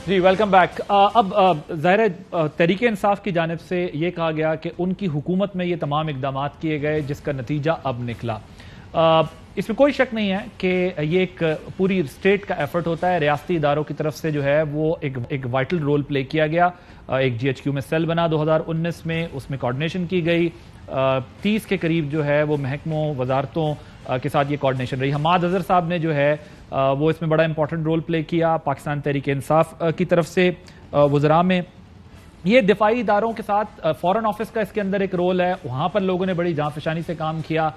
جی welcome back. اب ظاہر ہے تحریک انصاف کی جانب سے یہ کہا گیا کہ ان کی حکومت میں یہ تمام اقدامات کیے گئے جس کا نتیجہ اب نکلا. اس میں کوئی شک نہیں ہے کہ یہ ایک پوری اسٹیٹ کا ایفرٹ ہوتا ہے. ریاستی اداروں کی طرف سے جو ہے وہ ایک وائٹل رول پلے کیا گیا. ایک جی ایچ کیو میں سیل بنا 2019 میں, اس میں کوارڈینیشن کی گئی. 30 کے قریب جو ہے وہ محکموں وزارتوں کے ساتھ یہ کوارڈینیشن رہی. حماد اظہر صاحب نے جو ہے وہ اس میں بڑا امپورٹنٹ رول پلے کیا. پاکستان تحریک انصاف کی طرف سے وزراء میں یہ دفاعی اداروں کے ساتھ فورن آفس کا اس کے اندر ایک رول ہے. وہاں پر لوگوں نے بڑی جانفشانی سے کام کیا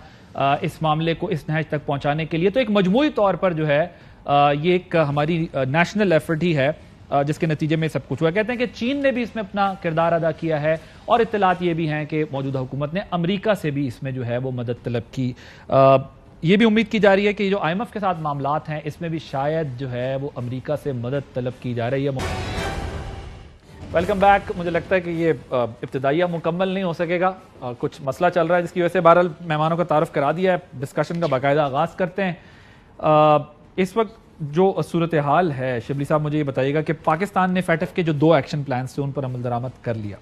اس معاملے کو اس نہج تک پہنچانے کے لیے. تو ایک مجموعی طور پر جو ہے یہ ایک ہماری نیشنل ایفرٹ ہی ہے جس کے نتیجے میں سب کچھ ہوا. کہتے ہیں کہ چین نے بھی اس میں اپنا کردار ادا کیا ہے, اور اطلاعات یہ بھی ہیں کہ موجودہ حکومت نے امریکہ سے بھی اس میں جو ہے وہ مدد طلب کی. یہ بھی امید کی جا رہی ہے کہ جو آئی ایم ایف کے ساتھ معاملات ہیں اس میں بھی شاید جو ہے وہ امریکہ سے مدد طلب کی جا رہی ہے. Welcome back. مجھے لگتا ہے کہ یہ ابتدائیہ مکمل نہیں ہو سکے گا, کچھ مسئلہ چل رہا ہے جس کی وجہ سے بہرحال مہمانوں کا تعارف کرا دیا ہے. ڈسکشن کا باقاعدہ آغاز کرتے ہیں. اس وقت جو صورتحال ہے شبلی صاحب مجھے یہ بتائیے گا کہ پاکستان نے فیٹف کے جو 2 ایکشن پلانز تھے ان پر عمل درآمد کر لیا.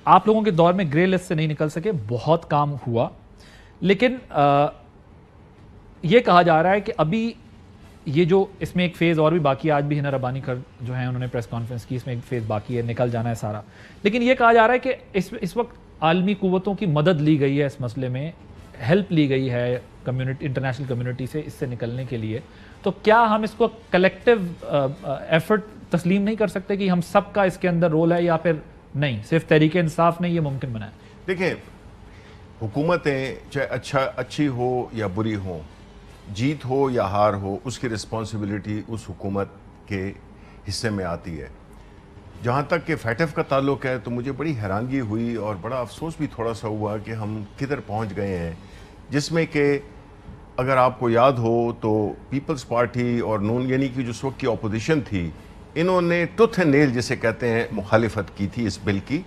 آپ لوگوں کے دور میں گرے لسٹ سے نہیں نکل سکے, بہت کام ہوا, لیکن یہ کہا جا رہا ہے کہ ابھی یہ جو اس میں ایک فیز اور بھی باقی ہے. آج بھی ہنا ربانی کر جو ہیں انہوں نے پریس کانفرنس کی, اس میں ایک فیز باقی ہے, نکل جانا ہے سارا. لیکن یہ کہا جا رہا ہے کہ اس وقت عالمی قوتوں کی مدد لی گئی ہے اس مسئلے میں, ہیلپ لی گئی ہے انٹرنیشنل کمیونٹی سے اس سے نکلنے کے لیے. تو کیا ہم اس کو کلیکٹیو ایفرٹ تسلیم نہیں کر سکتے کہ ہم سب کا اس کے اندر رول ہے, یا پھر نہیں صرف تحریک انصاف نے یہ ممکن بنایا؟ دیکھیں, حکومتیں چاہے اچھی ہو یا بری ہوں, جیت ہو یا ہار ہو, اس کی رسپانسبلٹی اس حکومت کے حصے میں آتی ہے. جہاں تک کہ فیٹف کا تعلق ہے تو مجھے بڑی حیرانگی ہوئی اور بڑا افسوس بھی تھوڑا سا ہوا کہ ہم کدھر پہنچ گئے ہیں, جس میں کہ اگر آپ کو یاد ہو تو پیپلز پارٹی اور نون یعنی کہ جو اس وقت کی اپوزیشن تھی, انہوں نے ٹوتھ اینڈ نیل جسے کہتے ہیں مخالفت کی تھی اس بل کی,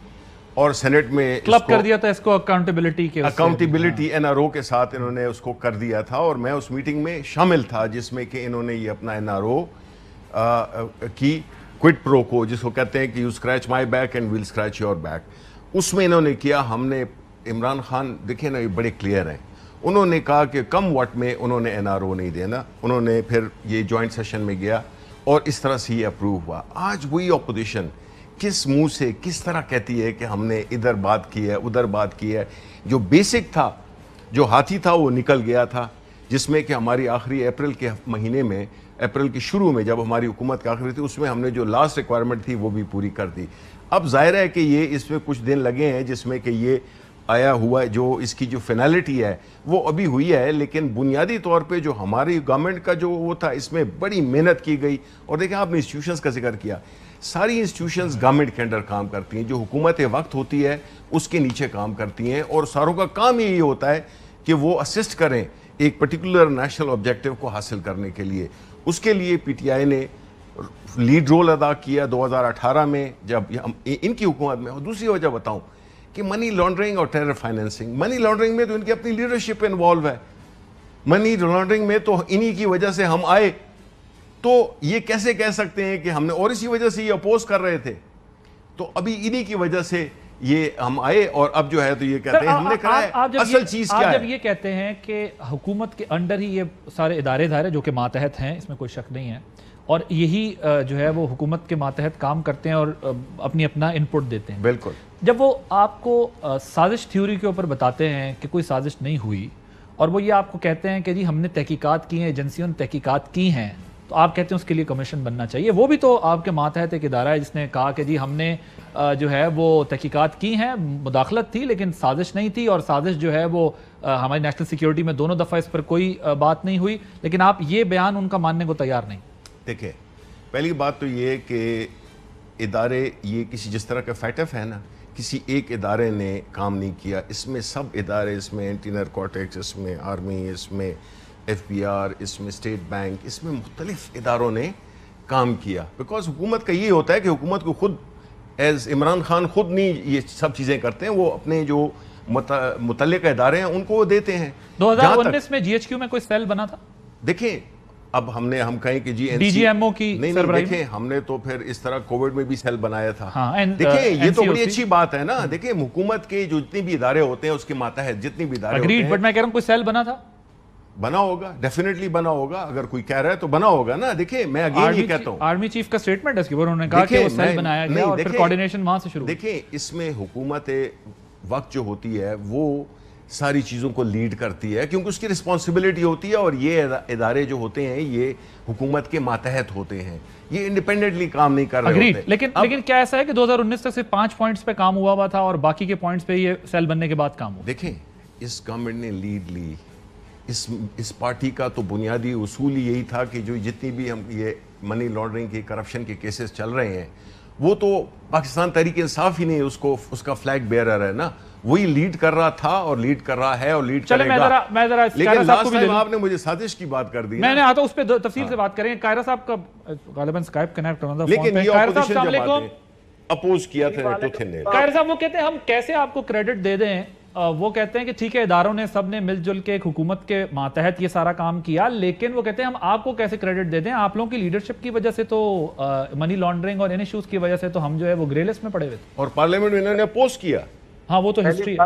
اور سینٹ میں کلب کر دیا تھا اس کو اکاؤنٹیبلٹی این آر او کے ساتھ انہوں نے اس کو کر دیا تھا. اور میں اس میٹنگ میں شامل تھا جس میں کہ انہوں نے یہ اپنا این آر او کی کوئٹ پرو کو, جس کو کہتے ہیں کہ you scratch my back and we'll scratch your back, اس میں انہوں نے کیا. ہم نے عمران خان دیکھیں نا, یہ بڑے کلیئر ہیں, انہوں نے کہا کہ کم وٹ میں انہوں نے این آر او نہیں دینا. انہوں نے پھر یہ جوائنٹ سیشن میں گیا اور اس طرح سے یہ اپروو ہوا. آج وہی اپوزیشن کس منہ سے کس طرح کہتی ہے کہ ہم نے ادھر بات کی ہے ادھر بات کی ہے. جو بیسک تھا, جو ہاتھی تھا, وہ نکل گیا تھا, جس میں کہ ہماری آخری اپریل کے مہینے میں, اپریل کے شروع میں جب ہماری حکومت کا آخری تھی, اس میں ہم نے جو لاسٹ ریکوائرمنٹ تھی وہ بھی پوری کر دی. اب ظاہر ہے کہ یہ اس میں کچھ دن لگے ہیں جس میں کہ یہ آیا ہوا ہے, جو اس کی جو فینالٹی ہے وہ ابھی ہوئی ہے. لیکن بنیادی طور پہ جو ہماری گورنمنٹ کا جو وہ تھا, اس میں بڑی محنت کی گئی. اور دیکھیں, آپ نے انسٹیٹیوشنز کا ذکر کیا, ساری انسٹیٹیوشنز گورنمنٹ کے انڈر کام کرتی ہیں. جو حکومت وقت ہوتی ہے اس کے نیچے کام کرتی ہیں, اور ساروں کا کام یہی ہوتا ہے کہ وہ اسسٹ کریں ایک پرٹیکولر نیشنل آبجیکٹیو کو حاصل کرنے کے لیے. اس کے لیے پی ٹی آئی نے لیڈ رول ادا کیا 2018 میں جب ان کی حکومت میں. اور دوسری وجہ بتاؤں کہ منی لانڈرنگ اور ٹیرر فائنینسنگ, منی لانڈرنگ میں تو ان کی اپنی لیڈرشپ انوالو ہے. منی لانڈرنگ میں تو انہی کی وجہ سے ہم آئے, تو یہ کیسے کہہ سکتے ہیں کہ ہم نے, اور اسی وجہ سے یہ اپوز کر رہے تھے, تو ابھی انہی کی وجہ سے یہ ہم آئے, اور اب جو ہے تو یہ کہتے ہیں ہم نے کرا ہے. اصل چیز کیا ہے؟ جب یہ کہتے ہیں کہ حکومت کے انڈر ہی یہ سارے ادارے جو کہ ماتحت ہیں, اس میں کوئی شک نہیں ہے, اور یہی جو ہے وہ حکومت کے ماتحت کام کرتے ہیں اور اپنا انپٹ دیتے ہیں. بالکل. جب وہ آپ کو سازش تھیوری کے اوپر بتاتے ہیں کہ کوئی سازش نہیں ہوئی, اور وہ یہ آپ کو کہتے ہیں کہ جی ہم نے تحقیقات کی ہیں, ایجنسیوں نے تحقیقات کی ہیں, تو آپ کہتے ہیں اس کے لیے کمیشن بننا چاہیے. وہ بھی تو آپ کے ماتحت ایک ادارہ ہے جس نے کہا کہ جی ہم نے جو ہے وہ تحقیقات کی ہیں, مداخلت تھی لیکن سازش نہیں تھی, اور سازش جو ہے وہ ہماری نیشنل سیکیورٹی میں دونوں دفعہ اس پر کوئی بات نہیں ہوئی. لیکن آپ یہ بیان ان کا ماننے کو تیار نہیں. دیکھیں, پہلی بات تو یہ کہ ادارے یہ کسی جس طرح کا فیٹف ہے نا, کسی ایک ادارے نے کام نہیں کیا. اس میں سب ادارے, اس میں اینٹی نارکوٹکس, اس میں آرمی, اس میں ایف بی آر, اس میں اسٹیٹ بینک, اس میں مختلف اداروں نے کام کیا. بیکاز حکومت کا یہ ہوتا ہے کہ حکومت کو خود ایز عمران خان خود نہیں یہ سب چیزیں کرتے ہیں, وہ اپنے جو متعلقہ ادارے ہیں ان کو وہ دیتے ہیں. 2019 میں جی ایچ کیو میں کوئی سیل بنا تھا؟ دیکھیں, اب ہم کہیں کہ جی DGMO کی نہیں دیکھیں ہم نے تو پھر اس طرح کووڈ میں بھی سیل بنایا تھا. دیکھیں یہ تو بڑی اچھی بات ہے نا. دیکھیں حکومت کے جو جتنی بھی ادارے ہوتے ہیں اس کے ماتحت جتنی بھی ادارے ہوتے ہیں, بٹ میں کہہ رہا ہوں کوئی سیل بنا تھا, بنا ہوگا, ڈیفینیٹلی بنا ہوگا. اگر کوئی کہہ رہا ہے تو بنا ہوگا نا. دیکھیں میں اگین یہ کہتا ہوں, آرمی چیف کا سٹیٹمنٹ ہے اس کے اوپر, انہوں نے کہا کہ وہ سیل بنایا گیا اور پھر کوارڈینیشن وہاں سے شروع. دیکھیں اس میں حکومت وقت جو ہوتی ہے وہ ساری چیزوں کو لیڈ کرتی ہے کیونکہ اس کی رسپانسبلٹی ہوتی ہے, اور یہ ادارے جو ہوتے ہیں یہ حکومت کے ماتحت ہوتے ہیں, یہ انڈیپینڈنٹلی کام نہیں کر رہے ہوتے. لیکن کیا ایسا ہے کہ 2019 تک صرف 5 پوائنٹس پہ کام ہوا تھا اور باقی کے پوائنٹس پہ یہ سیل بننے کے بعد کام ہوا؟ دیکھیں اس گورنمنٹ نے لیڈ لی, اس پارٹی کا تو بنیادی اصول یہی تھا کہ جو جتنی بھی ہم یہ منی لانڈرنگ کے کرپشن کے کیسز چل رہے ہیں وہ تو پاکستان تحریک انصاف ہی نہیں اس کا فلیگ بیئرر ہے نا, وہی لیڈ کر رہا تھا اور لیڈ کر رہا ہے اور لیڈ کرے گا. لیکن لاسٹ ٹائم آپ نے مجھے سازش کی بات کر دی, میں نے آتا اس پہ تفصیل سے بات کریں. قاہرہ صاحب کا غالباً اسکائپ کنیکٹ کرنا تھا, لیکن یہ اپوزیشن جب آتے اپوز کیا تھا تو تھے. قاہرہ صاحب وہ کہتے ہیں ہم کیسے آپ کو کریڈٹ دے دیں, وہ کہتے ہیں کہ ٹھیک ہے اداروں نے سب نے مل جل کے ایک حکومت کے ماتحت یہ سارا کام کیا, لیکن وہ کہتے ہیں ہم آپ کو کیسے کریڈٹ دے دیں, آپ لوگوں کی لیڈرشپ کی وجہ سے تو منی لانڈرنگ اور ان ایشوز کی وجہ سے تو ہم جو ہے وہ گرے لسٹ میں پڑے ہوئے تھے, اور پارلیمنٹ میں انہوں نے اپوز کیا. ہاں وہ تو ہسٹری ہے.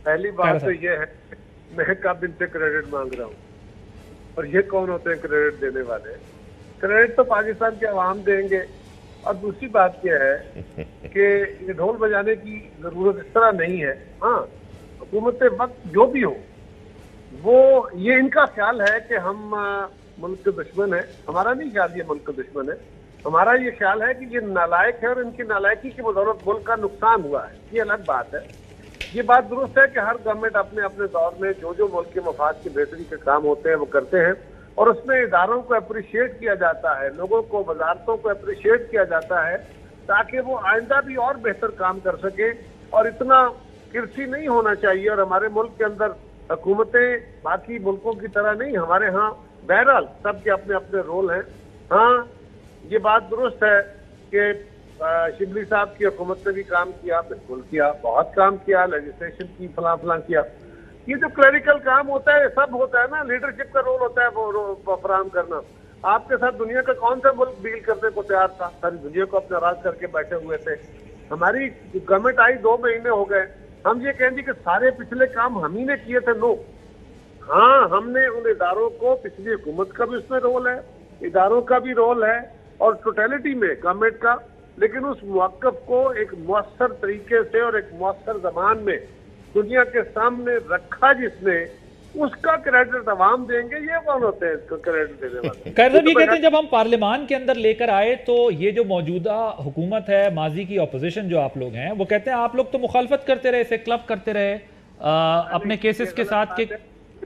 پہلی بات تو یہ ہے میں کب ان سے کریڈٹ مانگ رہا ہوں, اور یہ کون ہوتے ہیں کریڈٹ دینے والے؟ کریڈٹ تو پاکستان کے عوام دیں گے. اور دوسری بات یہ ہے کہ یہ ڈھول بجانے کی ضرورت اس طرح نہیں ہے. ہاں حکومت وقت جو بھی ہو وہ یہ ان کا خیال ہے کہ ہم ملک کے دشمن ہیں. ہمارا نہیں خیال یہ ملک کا دشمن ہے, ہمارا یہ خیال ہے کہ یہ نالائق ہے اور ان کی نالائقی کی بدولت ملک کا نقصان ہوا ہے. یہ الگ بات ہے. یہ بات درست ہے کہ ہر گورنمنٹ اپنے اپنے دور میں جو ملک کے مفاد کی بہتری کے کام ہوتے ہیں وہ کرتے ہیں, اور اس میں اداروں کو اپریشیٹ کیا جاتا ہے, لوگوں کو وزارتوں کو اپریشیٹ کیا جاتا ہے تاکہ وہ آئندہ بھی اور بہتر کام کر سکے. اور اتنا کرسی نہیں ہونا چاہیے. اور ہمارے ملک کے اندر حکومتیں باقی ملکوں کی طرح نہیں, ہمارے ہاں بہرحال سب کے اپنے اپنے رول ہیں. ہاں یہ بات درست ہے کہ شبلی صاحب کی حکومت نے بھی کام کیا, بالکل کیا, بہت کام کیا, لیجسلیشن کی فلاں کیا. یہ جو کلیریکل کام ہوتا ہے سب ہوتا ہے نا, لیڈرشپ کا رول ہوتا ہے وہ فراہم کرنا. آپ کے ساتھ دنیا کا کون سا ملک ڈیل کرنے کو تیار تھا؟ ساری دنیا کو اپنے راز کر کے بیٹھے ہوئے تھے. ہماری گورنمنٹ آئی 2 مہینے ہو گئے, ہم یہ کہیں گے کہ سارے پچھلے کام ہم ہی نے کیے تھے. نو, ہاں ہم نے ان اداروں کو, پچھلی حکومت کا بھی اس میں رول ہے, اداروں کا بھی رول ہے, اور ٹوٹیلٹی میں گورنمنٹ کا, لیکن اس موقف کو ایک مؤثر طریقے سے اور ایک مؤثر زبان میں دنیا کے سامنے رکھا جس نے, اس کا کریڈٹ عوام دیں گے. یہ کون ہوتے ہیں اس کو کریڈٹ دینے والے؟ قاہرہ صاحب یہ کہتے ہیں جب ہم پارلیمان کے اندر لے کر آئے تو یہ جو موجودہ حکومت ہے, ماضی کی اپوزیشن جو آپ لوگ ہیں, وہ کہتے ہیں آپ لوگ تو مخالفت کرتے رہے, اسے کلب کرتے رہے اپنے کیسز کے ساتھ.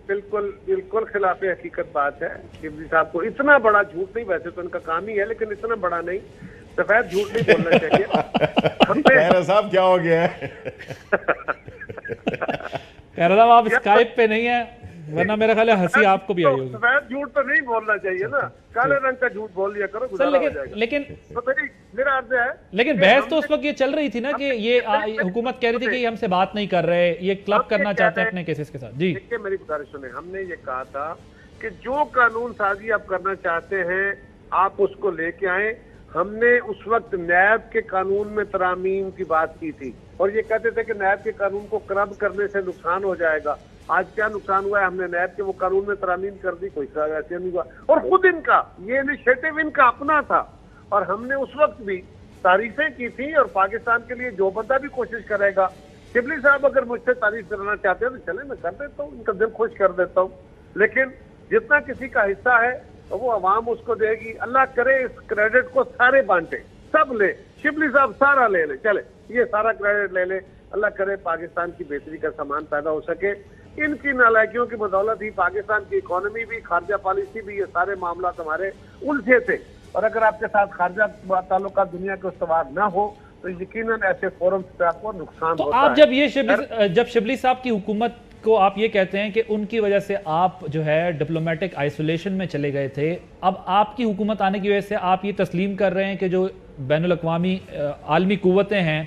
بالکل خلاف حقیقت بات ہے. شبلی صاحب کو اتنا بڑا جھوٹ نہیں, ویسے تو ان کا کام ہی ہے, لیکن اتنا بڑا نہیں, سفید جھوٹ نہیں بولنا چاہیے. قاہرہ صاحب کیا ہو گیا ہے؟ قاہرہ صاحب آپ اسکائپ پہ نہیں ہیں, ورنہ میرا خیال ہے ہنسی آپ کو بھی آئی ہوگی. سفید جھوٹ تو نہیں بولنا چاہیے نا, کالے رنگ کا جھوٹ بول لیا کرو. لیکن میرا عرض ہے, لیکن بحث تو اس وقت یہ چل رہی تھی نا کہ یہ حکومت کہہ رہی تھی کہ یہ ہم سے بات نہیں کر رہے, یہ کلب کرنا چاہتے ہیں اپنے کیسز کے ساتھ. جی دیکھیے میری گزارش سنیں, ہم نے یہ کہا تھا کہ جو قانون سازی آپ کرنا چاہتے ہیں آپ اس کو لے کے آئیں. ہم نے اس وقت نیب کے قانون میں ترامیم کی بات کی تھی, اور یہ کہتے تھے کہ نیب کے قانون کو کرب کرنے سے نقصان ہو جائے گا. آج کیا نقصان ہوا ہے؟ ہم نے نیب کے وہ قانون میں ترامیم کر دی, کوئی ایسے نہیں ہوا. اور خود ان کا یہ انیشیٹو ان کا اپنا تھا, اور ہم نے اس وقت بھی تعریفیں کی تھی. اور پاکستان کے لیے جو بندہ بھی کوشش کرے گا, شبلی صاحب اگر مجھ سے تعریف کرنا چاہتے ہیں تو چلے میں کر دیتا ہوں, ان کا دل خوش کر دیتا ہوں. لیکن جتنا کسی کا حصہ ہے وہ عوام اس کو دے گی. اللہ کرے اس کریڈٹ کو سارے بانٹے, سب لے, شبلی صاحب سارا لے لے, چلے یہ سارا کریڈٹ لے لے. اللہ کرے پاکستان کی بہتری کا سامان پیدا ہو سکے. ان کی نالائکیوں کی بدولت ہی پاکستان کی اکانومی بھی, خارجہ پالیسی بھی, یہ سارے معاملات ہمارے الجھے تھے. اور اگر آپ کے ساتھ خارجہ تعلقات دنیا کے استوار نہ ہو تو یقیناً ایسے فورم سے آپ کو نقصان ہوتا ہے. تو آپ جب شبلی صاحب کی حکومت کو آپ یہ کہتے ہیں کہ ان کی وجہ سے آپ جو ہے ڈپلومیٹک آئسولیشن میں چلے گئے تھے, اب آپ کی حکومت آنے کی وجہ سے آپ یہ تسلیم کر رہے ہیں کہ جو بین الاقوامی عالمی قوتیں ہیں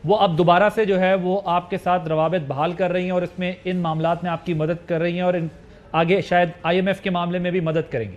وہ اب دوبارہ سے جو ہے وہ آپ کے ساتھ روابط بحال کر رہی ہیں اور اس میں ان معاملات میں آپ کی مدد کر رہی ہیں, اور آگے شاید IMF کے معاملے میں بھی مدد کریں گی.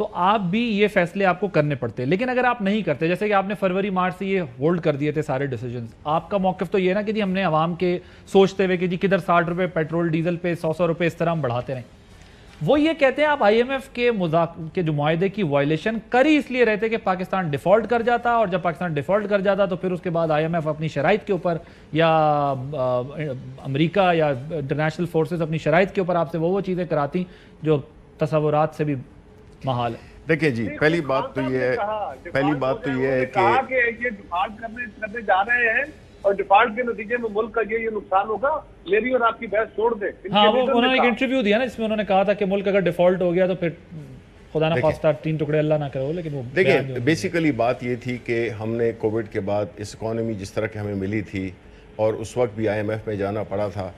تو آپ بھی یہ فیصلے آپ کو کرنے پڑتے. لیکن اگر آپ نہیں کرتے, جیسے کہ آپ نے فروری مارچ سے یہ ہولڈ کر دیے تھے سارے ڈیسیجنز, آپ کا موقف تو یہ نا کہ جی ہم نے عوام کے سوچتے ہوئے کہ جی کدھر 60 روپے پیٹرول ڈیزل پہ 100 روپے اس طرح ہم بڑھاتے رہیں. وہ یہ کہتے ہیں آپ آئی ایم ایف کے جو معاہدے کی وائلیشن کر ہی اس لیے رہتے کہ پاکستان ڈیفالٹ کر جاتا, اور جب پاکستان ڈیفالٹ کر جاتا تو پھر اس کے بعد آئی ایم ایف اپنی شرائط کے اوپر یا امریکہ یا انٹرنیشنل فورسز اپنی شرائط کے اوپر آپ سے وہ چیزیں کراتی جو تصورات سے بھی محال ہے. دیکھیں جی, پہلی بات تو یہ ہے کہ یہ ڈیفالٹ کرنے جا رہے ہیں اور ڈیفالٹ کے نتیجے میں ملک کا یہ نقصان ہوگا, میری اور آپ کی بحث چھوڑ دیں. ہاں, وہ انہوں نے ایک انٹرویو دیا نا جس میں انہوں نے کہا تھا کہ ملک اگر ڈیفالٹ ہو گیا تو پھر خدا نہ خواستہ 3 ٹکڑے اللہ نہ کرے. لیکن وہ دیکھیں بیسیکلی بات یہ تھی کہ ہم نے کووڈ کے بعد اس اکانومی جس طرح کی ہمیں ملی تھی, اور اس وقت بھی آئی ایم ایف میں جانا پڑا تھا,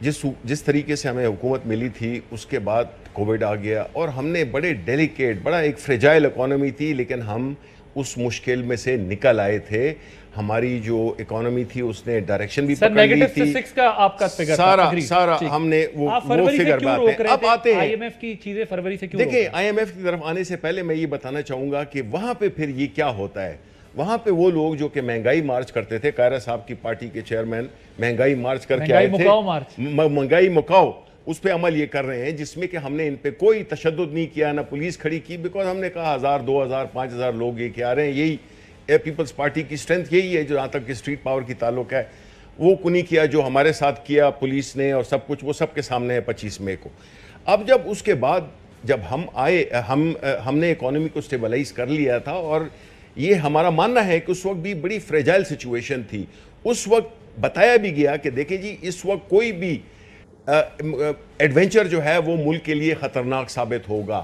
جس طریقے سے ہمیں حکومت ملی تھی, اس کے بعد کووڈ آ گیا اور ہم نے بڑے ڈیلیکیٹ, بڑا ایک فریجائل اکانومی تھی, لیکن ہم اس مشکل میں سے نکل آئے تھے. ہماری جو اکانومی تھی اس نے ڈائریکشن بھی پکڑ لی تھی, سارا ہم نے وہ فگر بات ہے. اب آتے ہیں آئی ایم ایف کی چیزیں فروری سے کیوں. دیکھیں آئی ایم ایف کی طرف آنے سے پہلے میں یہ بتانا چاہوں گا کہ وہاں پہ پھر یہ کیا ہوتا ہے. وہاں پہ وہ لوگ جو کہ مہنگائی مارچ کرتے تھے, قائرہ صاحب کی پارٹی کے چیئرمین مہنگائی مارچ کر کے آئے تھے, مہنگائی مکاؤ, اس پہ عمل یہ کر رہے ہیں جس میں کہ ہم نے ان پہ کوئی تشدد نہیں کیا, نہ پولیس کھڑی کی, بیکاز ہم نے کہا 1000 2000 5000 لوگ یہ کہ آ رہے ہیں, یہی پیپلز پارٹی کی اسٹرینتھ یہی ہے. جو جہاں تک کہ اسٹریٹ پاور کی تعلق ہے, وہ کنی کیا جو ہمارے ساتھ کیا پولیس نے اور سب کچھ, وہ سب کے سامنے ہے 25 مئی کو. اب جب اس کے بعد جب ہم آئے, ہم نے اکانومی کو اسٹیبلائز کر لیا تھا, اور یہ ہمارا ماننا ہے کہ اس وقت بھی بڑی فریجائل سچویشن تھی. اس وقت بتایا بھی گیا کہ دیکھیں جی اس وقت کوئی بھی ایڈونچر جو ہے وہ ملک کے لیے خطرناک ثابت ہوگا,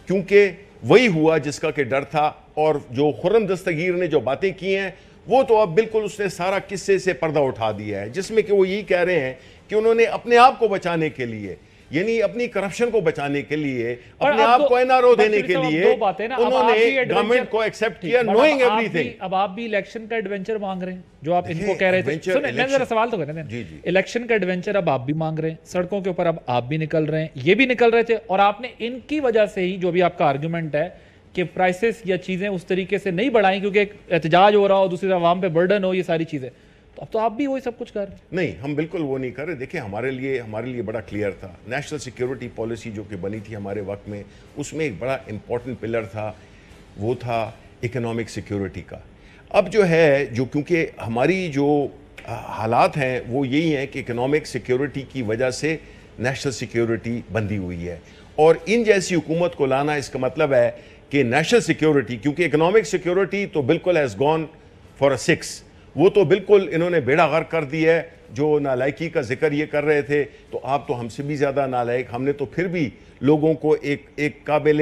کیونکہ وہی ہوا جس کا کہ ڈر تھا. اور جو خرم دستگیر نے جو باتیں کی ہیں وہ تو اب بالکل اس نے سارا قصے سے پردہ اٹھا دیا ہے, جس میں کہ وہ یہی کہہ رہے ہیں کہ انہوں نے اپنے آپ کو بچانے کے لیے, یعنی اپنی کرپشن کو بچانے کے لیے, اپنے آپ کو این آر او دینے کے لیے انہوں نے گورنمنٹ کو ایکسپٹ کیا, نوئنگ ایوری تھنگ. اب آپ بھی الیکشن کا ایڈونچر مانگ رہے ہیں جو آپ ان کو کہہ رہے تھے. سنیں میں ذرا سوال تو کرنے دیں. الیکشن کا ایڈونچر اب آپ بھی مانگ رہے ہیں, سڑکوں کے اوپر اب آپ بھی نکل رہے ہیں, یہ بھی نکل رہے تھے, اور آپ نے ان کی وجہ سے ہی جو بھی آپ کا آرگومنٹ ہے کہ پرائسز یا چیزیں اس طریقے سے نہیں بڑھائیں کیونکہ ایک احتجاج ہو رہا ہو, دوسری طرف عوام پہ برڈن ہو, یہ ساری چیزیں, تو اب تو آپ بھی وہی سب کچھ کر رہے ہیں. نہیں, ہم بالکل وہ نہیں کر رہے. دیکھیں ہمارے لیے بڑا کلیئر تھا. نیشنل سیکیورٹی پالیسی جو کہ بنی تھی ہمارے وقت میں, اس میں ایک بڑا امپورٹنٹ پلر تھا, وہ تھا اکنامک سیکیورٹی کا. اب جو ہے کیونکہ ہماری جو حالات ہیں وہ یہی ہیں کہ اکنامک سیکیورٹی کی وجہ سے نیشنل سیکیورٹی بندی ہوئی ہے, اور ان جیسی حکومت کو لانا اس کا مطلب ہے کہ نیشنل سیکیورٹی, کیونکہ اکنامک سیکیورٹی تو بالکل ہیز گون فار اے 6, وہ تو بالکل انہوں نے بیڑا غرق کر دی ہے. جو نالائکی کا ذکر یہ کر رہے تھے, تو آپ تو ہم سے بھی زیادہ نالائق, ہم نے تو پھر بھی لوگوں کو ایک قابل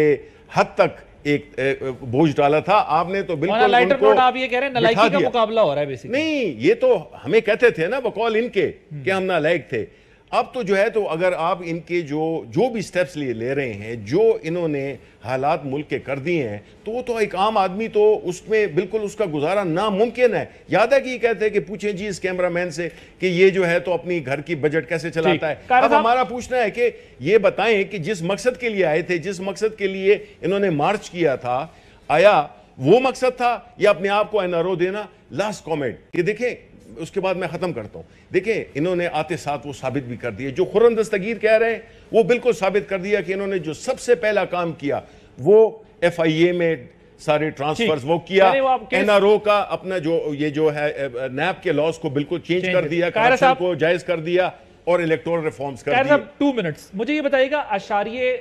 حد تک ایک بوجھ ڈالا تھا. آپ نے تو بالکل ان کو آپ یہ کہہ رہے ہیں نالائکی کا مقابلہ ہو رہا ہے بیسیکلی. نہیں, یہ تو ہمیں کہتے تھے نا بقول ان کے کہ ہم نالائق تھے. اب تو جو ہے تو اگر آپ ان کے جو بھی سٹیپس لے رہے ہیں, جو انہوں نے حالات ملک کے کر دیے ہیں, تو وہ تو ایک عام آدمی تو اس میں بالکل اس کا گزارا ناممکن ہے. یاد ہے کہ یہ کہتے ہیں کہ پوچھیں جی اس کیمرہ مین سے کہ یہ جو ہے تو اپنی گھر کی بجٹ کیسے چلاتا ہے. اب ہمارا پوچھنا ہے کہ یہ بتائیں کہ جس مقصد کے لیے آئے تھے, جس مقصد کے لیے انہوں نے مارچ کیا تھا, آیا وہ مقصد تھا یا اپنے آپ کو این آر او دینا. لاسٹ کامنٹ یہ دیکھیں, اس کے بعد میں ختم کرتا ہوں. دیکھیں انہوں نے آتے ساتھ وہ ثابت بھی کر دیا, جو خرم دستگیر کہہ رہے ہیں وہ بالکل ثابت کر دیا کہ انہوں نے جو سب سے پہلا کام کیا وہ ایف آئی اے میں سارے ٹرانسفرز وہ کیا, این آر او کا اپنا جو ہے نیب کے لاز کو بالکل چینج کر دیا, کرپشن کو جائز کر دیا, اور الیکٹورل ریفارمز کر دیا. 2 منٹس مجھے یہ بتائیے گا, اشاریے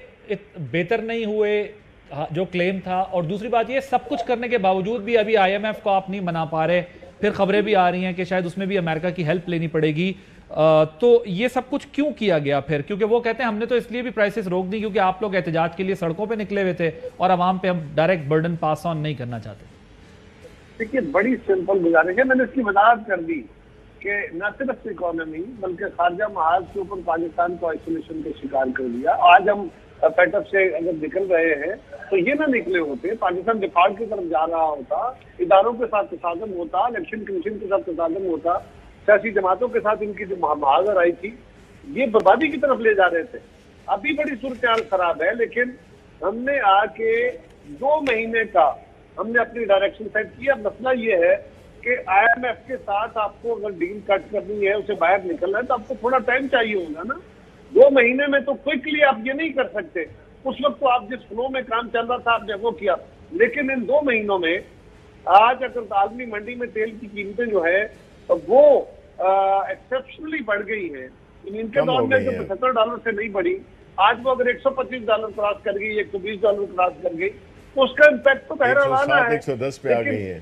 بہتر نہیں ہوئے جو کلیم تھا, اور دوسری بات یہ سب کچھ کرنے کے باوجود بھی ابھی آئی ایم ایف کو آپ نہیں منا پا رہے, پھر خبریں بھی آ رہی ہیں کہ شاید اس میں بھی امریکہ کی ہیلپ لینی پڑے گی, تو یہ سب کچھ کیوں کیا گیا پھر؟ کیونکہ وہ کہتے ہیں ہم نے تو اس لیے بھی پرائسز روک دی کیونکہ آپ لوگ احتجاج کے لیے سڑکوں پہ نکلے ہوئے تھے اور عوام پہ ہم ڈائریکٹ برڈن پاس آن نہیں کرنا چاہتے. دیکھیے بڑی سمپل گزارش ہے, میں نے اس کی وضاحت کر دی کہ نہ صرف اکانومی بلکہ خارجہ محاذ کے اوپر پاکستان کو آئسولیشن کا شکار کر دیا. آج ہم پیٹ اپ سے اگر نکل رہے ہیں تو یہ نہ نکلے ہوتے, پاکستان ڈیفالٹ کی طرف جا رہا ہوتا, اداروں کے ساتھ تصادم ہوتا, الیکشن کمیشن کے ساتھ تصادم ہوتا, سیاسی جماعتوں کے ساتھ ان کی جو محاذ آئی تھی, یہ بربادی کی طرف لے جا رہے تھے. ابھی بڑی صورتحال خراب ہے, لیکن ہم نے آ کے 2 مہینے کا ہم نے اپنی ڈائریکشن سیٹ کیا. مسئلہ یہ ہے کہ IMF کے ساتھ آپ کو اگر ڈیل کٹ کرنی ہے, اسے باہر نکلنا ہے, تو آپ کو تھوڑا ٹائم چاہیے ہوگا نا. 2 مہینے میں تو کوئکلی آپ یہ نہیں کر سکتے. اس وقت تو آپ جس فلو میں کام چل رہا تھا آپ نے وہ کیا, لیکن ان 2 مہینوں میں آج اگر عالمی منڈی میں تیل کی قیمتیں جو ہے وہ ایکسیپشنلی بڑھ گئی ہیں. ان کے دور میں جو $75 سے نہیں بڑھی, آج وہ اگر $125 کراس کر گئی, $120 کراس کر گئی, تو اس کا امپیکٹ تو بہرحال ہے. 110 پہ آ گئی ہے.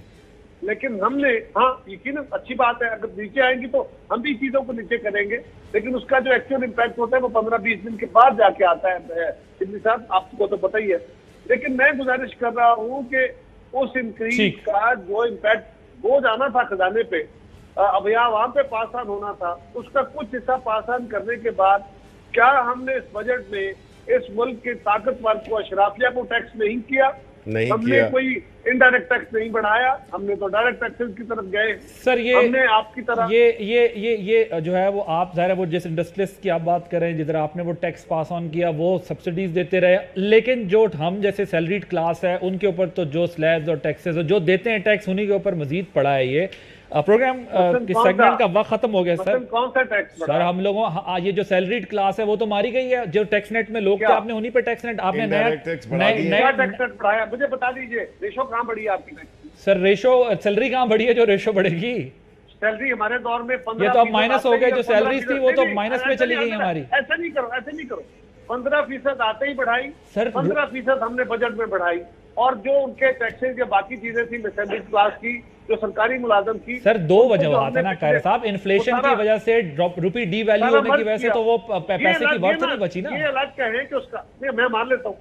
لیکن ہم نے, ہاں یقیناً اچھی بات ہے, اگر نیچے آئیں گی تو ہم بھی چیزوں کو نیچے کریں گے, لیکن اس کا جو ایکچوئل امپیکٹ ہوتا ہے وہ 15-20 دن کے بعد جا کے آتا ہے. سندھی صاحب آپ کو تو پتہ ہی ہے. لیکن میں گزارش کر رہا ہوں کہ اس انکریز کا جو امپیکٹ وہ جانا تھا خزانے پہ, اب یہاں وہاں پہ پاس آن ہونا تھا, اس کا کچھ حصہ پاس آن کرنے کے بعد کیا ہم نے اس بجٹ میں اس ملک کے طاقتور کو, اشرافیہ کو ٹیکس نہیں کیا؟ ہم نے کوئی انڈائریکٹ ٹیکس نہیں بڑھایا, ہم نے تو ڈائریکٹ ٹیکسز کی طرف گئے. سر ہم نے آپ کی طرح یہ جو ہے وہ آپ ظاہر ہے وہ جس انڈسٹریلسٹ کی آپ بات کر رہے ہیں, جدھر آپ نے وہ ٹیکس پاس آن کیا وہ سبسڈیز دیتے رہے, لیکن جو ہم جیسے سیلریڈ کلاس ہے ان کے اوپر تو جو سلیبز اور ٹیکسز جو دیتے ہیں ٹیکس, انہی کے اوپر مزید پڑا ہے. یہ پروگرام کی سیگمنٹ کا وقت ختم ہو گیا سر. کون سا ٹیکس سر ہم لوگوں یہ جو سیلریڈ کلاس ہے وہ تو ماری گئی ہے. جو ٹیکس نیٹ میں لوگ تھے آپ نے انہی پہ ٹیکس نیٹ, آپ نے نیا ٹیکس بڑھایا. مجھے بتا دیجئے ریشو کہاں بڑھی ہے آپ کی؟ سر ریشو, سیلری کہاں بڑھی ہے جو ریشو بڑھے گی؟ سیلری ہمارے دور میں 15%, یہ تو اب مائنس ہو گئے, جو سیلریز تھی وہ تو مائنس میں چلی گئی ہماری. ایسا نہیں کرو 15% آتے ہی بڑھائی, 15% ہم نے بجٹ میں بڑھائی, اور جو ان کے ٹیکسز یا باقی چیزیں تھی سیلریڈ کلاس کی, جو سرکاری ملازم تھی. سر 2 وجوہات ہیں نا قاہر صاحب, انفلیشن کی وجہ سے, روپی ڈی ویلیو ہونے کی وجہ سے, تو وہ پیسے کی برت نہیں بچی نا. یہ الگ کہیں کہ اس کا میں مان لیتا ہوں.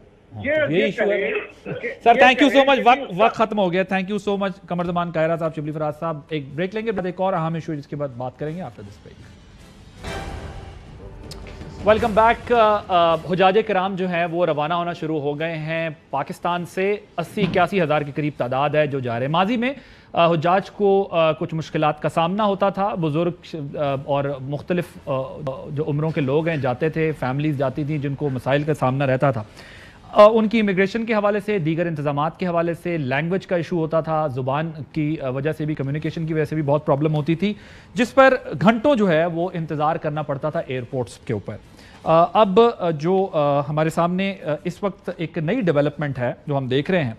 سر تھینک یو سو مچ, وقت ختم ہو گیا. تھینک یو سو مچ قمر زمان قاہرہ صاحب, شبلی فراز صاحب. ایک بریک لیں گے, بعد ایک اور اہم ایشو جس کے بعد بات کریں گے after this break. Welcome back. حجاج کرام جو ہیں وہ روانہ ہونا شروع ہو گئے ہیں پاکستان سے. 80-81 ہزار کے قریب تعداد ہے جو جا رہے ہیں. ماضی میں حجاج کو کچھ مشکلات کا سامنا ہوتا تھا. بزرگ اور مختلف جو عمروں کے لوگ ہیں جاتے تھے, فیملیز جاتی تھیں جن کو مسائل کا سامنا رہتا تھا. ان کی امیگریشن کے حوالے سے, دیگر انتظامات کے حوالے سے, لینگویج کا ایشو ہوتا تھا, زبان کی وجہ سے بھی, کمیونیکیشن کی وجہ سے بھی بہت پرابلم ہوتی تھی, جس پر گھنٹوں جو ہے وہ انتظار کرنا پڑتا تھا ایئرپورٹس کے اوپر. اب جو ہمارے سامنے اس وقت ایک نئی ڈیولپمنٹ ہے جو ہم دیکھ رہے ہیں,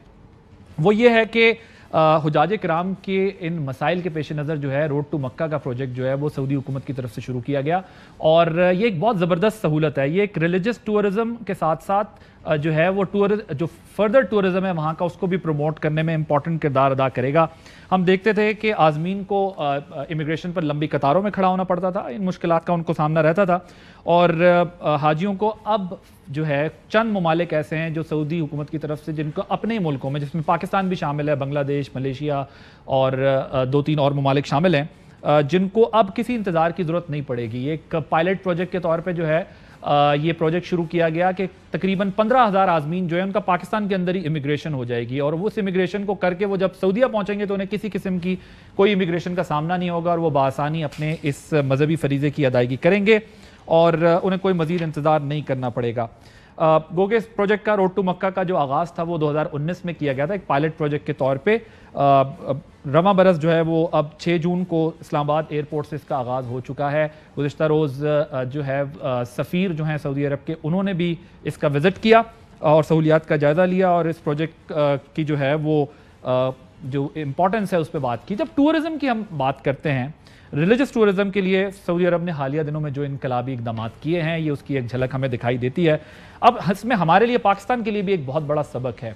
وہ یہ ہے کہ حجاج کرام کے ان مسائل کے پیش نظر جو ہے روڈ ٹو مکہ کا پروجیکٹ جو ہے وہ سعودی حکومت کی طرف سے شروع کیا گیا, اور یہ ایک بہت زبردست سہولت ہے. یہ ایک ریلیجس ٹورزم کے ساتھ ساتھ جو ہے وہ جو فردر ٹورزم ہے وہاں کا, اس کو بھی پروموٹ کرنے میں امپورٹنٹ کردار ادا کرے گا. ہم دیکھتے تھے کہ عازمین کو امیگریشن پر لمبی قطاروں میں کھڑا ہونا پڑتا تھا, ان مشکلات کا ان کو سامنا رہتا تھا, اور حاجیوں کو اب جو ہے چند ممالک ایسے ہیں جو سعودی حکومت کی طرف سے, جن کو اپنے ملکوں میں, جس میں پاکستان بھی شامل ہے, بنگلہ دیش, ملیشیا اور 2-3 اور ممالک شامل ہیں, جن کو اب کسی انتظار کی ضرورت نہیں پڑے گی. ایک پائلٹ پروجیکٹ کے طور پہ جو ہے یہ پروجیکٹ شروع کیا گیا کہ تقریباً 15,000 عازمین جو ہے ان کا پاکستان کے اندر ہی امیگریشن ہو جائے گی, اور وہ اس امیگریشن کو کر کے وہ جب سعودیہ پہنچیں گے تو انہیں کسی قسم کی کوئی امیگریشن کا سامنا نہیں ہوگا, اور وہ بآسانی اپنے اس مذہبی فریضے کی ادائیگی کریں گے, اور انہیں کوئی مزید انتظار نہیں کرنا پڑے گا. گوگے اس پروجیکٹ کا, روڈ ٹو مکہ کا جو آغاز تھا وہ 2019 میں کیا گیا تھا ایک پائلٹ پروجیکٹ کے طور پہ. رواں برس جو ہے وہ اب 6 جون کو اسلام آباد ایئرپورٹ سے اس کا آغاز ہو چکا ہے. گزشتہ روز جو ہے سفیر جو ہیں سعودی عرب کے, انہوں نے بھی اس کا وزٹ کیا اور سہولیات کا جائزہ لیا, اور اس پروجیکٹ کی جو ہے وہ جو امپورٹنس ہے اس پہ بات کی. جب ٹورزم کی ہم بات کرتے ہیں, ریلیجس ٹورزم کے لیے سعودی عرب نے حالیہ دنوں میں جو انقلابی اقدامات کیے ہیں, یہ اس کی ایک جھلک ہمیں دکھائی دیتی ہے. اب اس میں ہمارے لیے, پاکستان کے لیے بھی ایک بہت بڑا سبق ہے.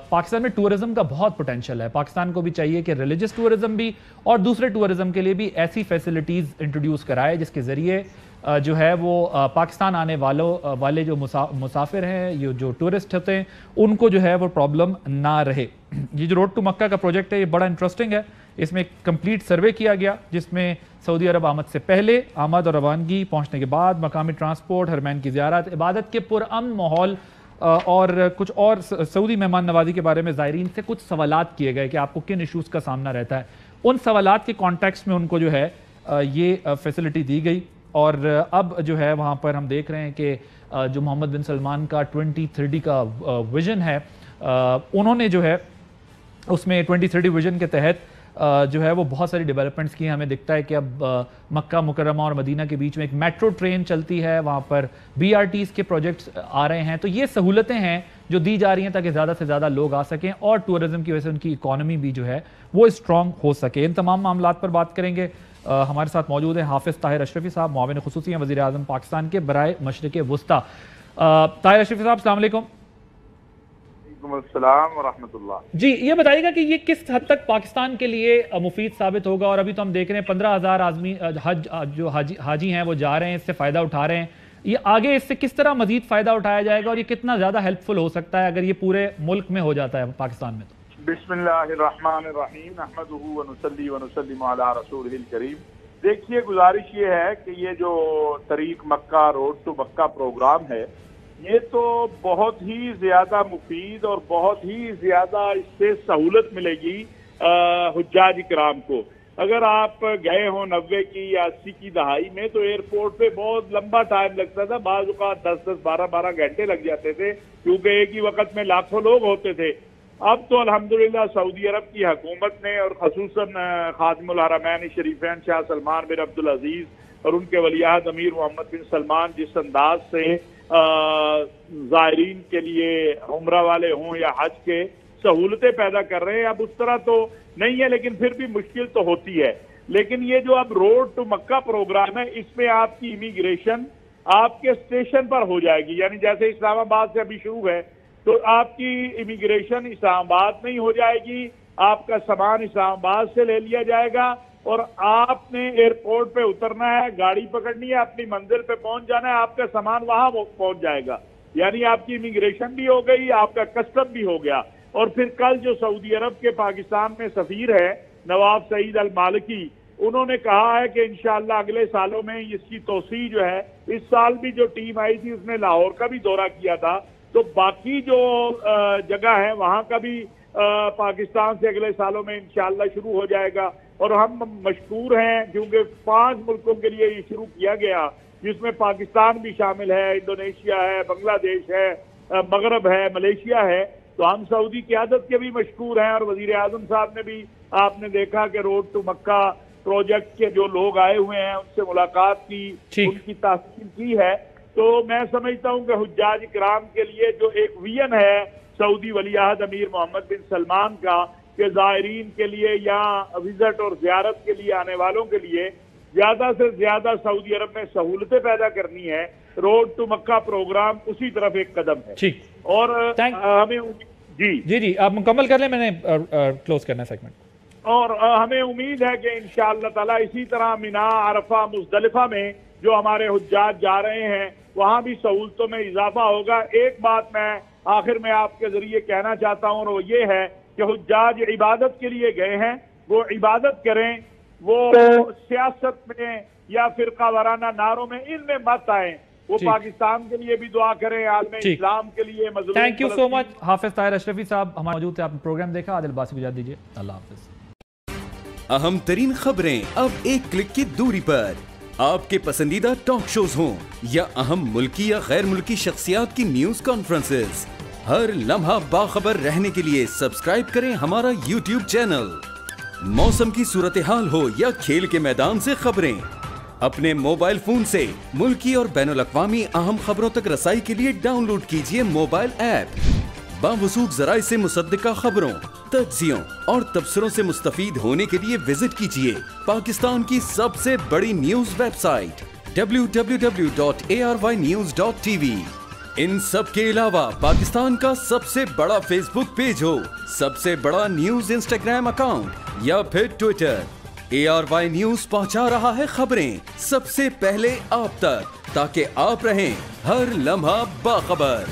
پاکستان میں ٹورزم کا بہت پوٹینشل ہے. پاکستان کو بھی چاہیے کہ ریلیجس ٹورزم بھی اور دوسرے ٹورزم کے لیے بھی ایسی فیسلٹیز انٹروڈیوس کرائے جس کے ذریعے جو ہے وہ پاکستان آنے والے جو مسافر ہیں, یہ جو ٹورسٹ ہوتے ہیں, ان کو جو ہے وہ پرابلم نہ رہے. یہ جو روڈ ٹو مکہ کا پروجیکٹ ہے یہ بڑا انٹرسٹنگ ہے. اس میں ایک کمپلیٹ سروے کیا گیا جس میں سعودی عرب آمد سے پہلے, آمد اور روانگی, پہنچنے کے بعد, مقامی ٹرانسپورٹ, حرمین کی زیارت, عبادت کے پرامن ماحول اور کچھ اور سعودی مہمان نوازی کے بارے میں زائرین سے کچھ سوالات کیے گئے کہ آپ کو کن ایشوز کا سامنا رہتا ہے. ان سوالات کے کانٹیکسٹ میں ان کو جو ہے یہ فیسلٹی دی گئی. اور اب جو ہے وہاں پر ہم دیکھ رہے ہیں کہ جو محمد بن سلمان کا 2030 کا ویژن ہے، انہوں نے جو ہے اس میں 2030 ویژن کے تحت جو ہے وہ بہت ساری ڈیولپمنٹس کی ہیں. ہمیں دکھتا ہے کہ اب مکہ مکرمہ اور مدینہ کے بیچ میں ایک میٹرو ٹرین چلتی ہے، وہاں پر BRTs کے پروجیکٹس آ رہے ہیں. تو یہ سہولتیں ہیں جو دی جا رہی ہیں تاکہ زیادہ سے زیادہ لوگ آ سکیں اور ٹورزم کی وجہ سے ان کی اکانومی بھی جو ہے وہ اسٹرانگ ہو سکے. ان تمام معاملات پر بات کریں گے. ہمارے ساتھ موجود ہیں حافظ طاہر اشرفی صاحب، معاون خصوصی ہیں وزیر اعظم پاکستان کے برائے مشرق وسطیٰ. طاہر اشرفی صاحب السلام علیکم. وعلیکم السلام ورحمۃ اللہ. جی یہ بتائیے گا کہ یہ کس حد تک پاکستان کے لیے مفید ثابت ہوگا؟ اور ابھی تو ہم دیکھ رہے ہیں 15,000 آدمی جو حاجی ہیں وہ جا رہے ہیں، اس سے فائدہ اٹھا رہے ہیں. یہ آگے اس سے کس طرح مزید فائدہ اٹھایا جائے گا اور یہ کتنا زیادہ ہیلپ فل ہو سکتا ہے اگر یہ پورے ملک میں ہو جاتا ہے پاکستان میں؟ تو بسم اللہ الرحمن الرحیم، نحمدہ ونصلی ونسلم علی رسولہ الکریم. دیکھیے گزارش یہ ہے کہ یہ جو طریق مکہ، روڈ ٹو مکہ پروگرام ہے، یہ تو بہت ہی زیادہ مفید اور بہت ہی زیادہ اس سے سہولت ملے گی حجاج کرام کو. اگر آپ گئے ہوں 90 کی یا 80 کی دہائی میں تو ایئرپورٹ پہ بہت لمبا ٹائم لگتا تھا، بعض اوقات 10-10 12-12 گھنٹے لگ جاتے تھے کیونکہ ایک ہی وقت میں لاکھوں لوگ ہوتے تھے. اب تو الحمدللہ سعودی عرب کی حکومت نے اور خصوصاً خادم الحرمین شریفین شاہ سلمان بن عبدالعزیز اور ان کے ولی عہد امیر محمد بن سلمان جس انداز سے زائرین کے لیے عمرہ والے ہوں یا حج کے سہولتیں پیدا کر رہے ہیں. اب اس طرح تو نہیں ہے لیکن پھر بھی مشکل تو ہوتی ہے. لیکن یہ جو اب روڈ ٹو مکہ پروگرام ہے، اس میں آپ کی امیگریشن آپ کے اسٹیشن پر ہو جائے گی. یعنی جیسے اسلام آباد سے ابھی شروع ہے تو آپ کی امیگریشن اسلام آباد میں ہی ہو جائے گی، آپ کا سامان اسلام آباد سے لے لیا جائے گا اور آپ نے ایئرپورٹ پہ اترنا ہے، گاڑی پکڑنی ہے، اپنی منزل پہ پہنچ جانا ہے، آپ کا سامان وہاں پہنچ جائے گا. یعنی آپ کی امیگریشن بھی ہو گئی، آپ کا کسٹم بھی ہو گیا. اور پھر کل جو سعودی عرب کے پاکستان میں سفیر ہے نواب سعید المالکی، انہوں نے کہا ہے کہ انشاءاللہ اگلے سالوں میں اس کی توسیع جو ہے، اس سال بھی جو ٹیم آئی تھی اس نے لاہور کا بھی دورہ کیا تھا، تو باقی جو جگہ ہے وہاں کا بھی پاکستان سے اگلے سالوں میں انشاءاللہ شروع ہو جائے گا. اور ہم مشکور ہیں کیونکہ 5 ملکوں کے لیے یہ شروع کیا گیا جس میں پاکستان بھی شامل ہے، انڈونیشیا ہے، بنگلہ دیش ہے، مغرب ہے، ملیشیا ہے. تو ہم سعودی قیادت کے بھی مشکور ہیں اور وزیر اعظم صاحب نے بھی آپ نے دیکھا کہ روڈ ٹو مکہ پروجیکٹ کے جو لوگ آئے ہوئے ہیں ان سے ملاقات کی، ان کی تحقیق کی ہے. تو میں سمجھتا ہوں کہ حجاج کرام کے لیے جو ایک ویژن ہے سعودی ولی عہد امیر محمد بن سلمان کا کہ زائرین کے لیے یا وزٹ اور زیارت کے لیے آنے والوں کے لیے زیادہ سے زیادہ سعودی عرب میں سہولتیں پیدا کرنی ہے، روڈ ٹو مکہ پروگرام اسی طرف ایک قدم ہے. اور ہمیں جی آپ مکمل کر لیں، میں نے کلوز کرنا ہے سیگمنٹ. اور ہمیں امید ہے کہ انشاءاللہ تعالی اسی طرح مینا، عرفہ، مزدلفہ میں جو ہمارے حجاج جا رہے ہیں وہاں بھی سہولتوں میں اضافہ ہوگا. ایک بات میں آخر میں آپ کے ذریعے کہنا چاہتا ہوں اور وہ یہ ہے کہ حجاج عبادت کے لیے گئے ہیں، وہ عبادت کریں، وہ سیاست میں یا فرقہ وارانہ نعروں میں ان میں مت آئیں. وہ پاکستان کے لیے بھی دعا کریں، عالم اسلام کے لیے مظلوم. تھینک یو سو مچ حافظ طاہر اشرفی صاحب ہمارے موجود تھے. آپ نے پروگرام دیکھا، عادل عباسی کو اجازت دیجیے. اللہ حافظ. اہم ترین خبریں اب ایک کلک کی دوری پر. آپ کے پسندیدہ ٹاک شوز ہوں یا اہم ملکی یا غیر ملکی شخصیات کی نیوز کانفرنسز، ہر لمحہ باخبر رہنے کے لیے سبسکرائب کریں ہمارا یوٹیوب چینل. موسم کی صورتحال ہو یا کھیل کے میدان سے خبریں، اپنے موبائل فون سے ملکی اور بین الاقوامی اہم خبروں تک رسائی کے لیے ڈاؤن لوڈ کیجیے موبائل ایپ. باوثوق ذرائع سے مصدقہ خبروں، تجزیوں اور تبصروں سے مستفید ہونے کے لیے وزٹ کیجیے پاکستان کی سب سے بڑی نیوز ویب سائٹ www.arYnews.tv. ان سب کے علاوہ پاکستان کا سب سے بڑا فیس بک پیج ہو، سب سے بڑا نیوز انسٹاگرام اکاؤنٹ یا پھر ٹویٹر، ARY نیوز پہنچا رہا ہے خبریں سب سے پہلے آپ تک تاکہ آپ رہیں ہر لمحہ باخبر.